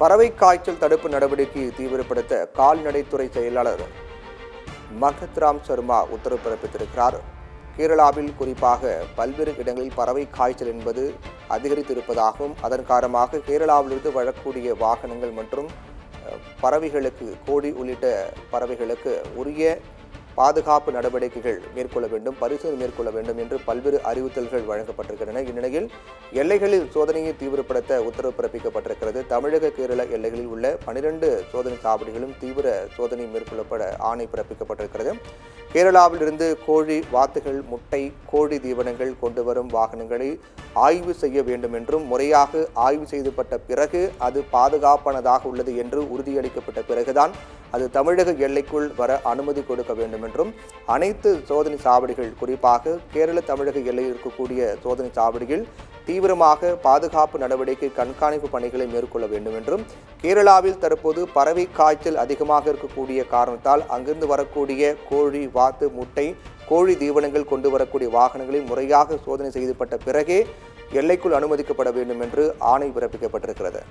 பறவை காய்ச்சல் தடுப்பு நடவடிக்கையை தீவிரப்படுத்த கால்நடைத்துறை செயலாளர் மகத் ராம் சர்மா உத்தரவு பிறப்பித்திருக்கிறார். கேரளாவில் குறிப்பாக பல்வேறு இடங்களில் பறவை காய்ச்சல் என்பது அதிகரித்திருப்பதாகவும் அதன் காரணமாக கேரளாவிலிருந்து வரக்கூடிய வாகனங்கள் மற்றும் பறவைகளுக்கு கோழி உள்ளிட்ட பறவைகளுக்கு உரிய பாதுகாப்பு நடவடிக்கைகள் மேற்கொள்ள வேண்டும், பரிசோதனை மேற்கொள்ள வேண்டும் என்று பல்வேறு அறிவுறுத்தல்கள் வழங்கப்பட்டிருக்கின்றன. இந்நிலையில் எல்லைகளில் சோதனையை தீவிரப்படுத்த உத்தரவு பிறப்பிக்கப்பட்டிருக்கிறது. தமிழக கேரள எல்லைகளில் உள்ள 12 சோதனை சாவடிகளும் தீவிர சோதனை மேற்கொள்ளப்பட ஆணை பிறப்பிக்கப்பட்டிருக்கிறது. கேரளாவில் இருந்து கோழி வாத்துகள், முட்டை, கோழி தீவனங்கள் கொண்டு வரும் வாகனங்களை ஆய்வு செய்ய வேண்டும் என்றும் முறையாக ஆய்வு செய்யப்பட்ட பிறகு அது பாதுகாப்பானதாக உள்ளது என்று உறுதியளிக்கப்பட்ட பிறகுதான் அது தமிழக எல்லைக்குள் வர அனுமதி கொடுக்க வேண்டும் என்றும் அனைத்து சோதனை சாவடிகள் குறிப்பாக கேரள தமிழக எல்லையில் இருக்கக்கூடிய சோதனை சாவடியில் தீவிரமாக பாதுகாப்பு நடவடிக்கை கண்காணிப்பு பணிகளை மேற்கொள்ள வேண்டும் என்றும் கேரளாவில் தற்போது பறவை காய்ச்சல் அதிகமாக இருக்கக்கூடிய காரணத்தால் அங்கிருந்து வரக்கூடிய கோழி, வாத்து, முட்டை, கோழி தீவனங்கள் கொண்டு வரக்கூடிய வாகனங்களை முறையாக சோதனை செய்யப்பட்ட பிறகே எல்லைக்குள் அனுமதிக்கப்பட வேண்டும் என்று ஆணை பிறப்பிக்கப்பட்டிருக்கிறது.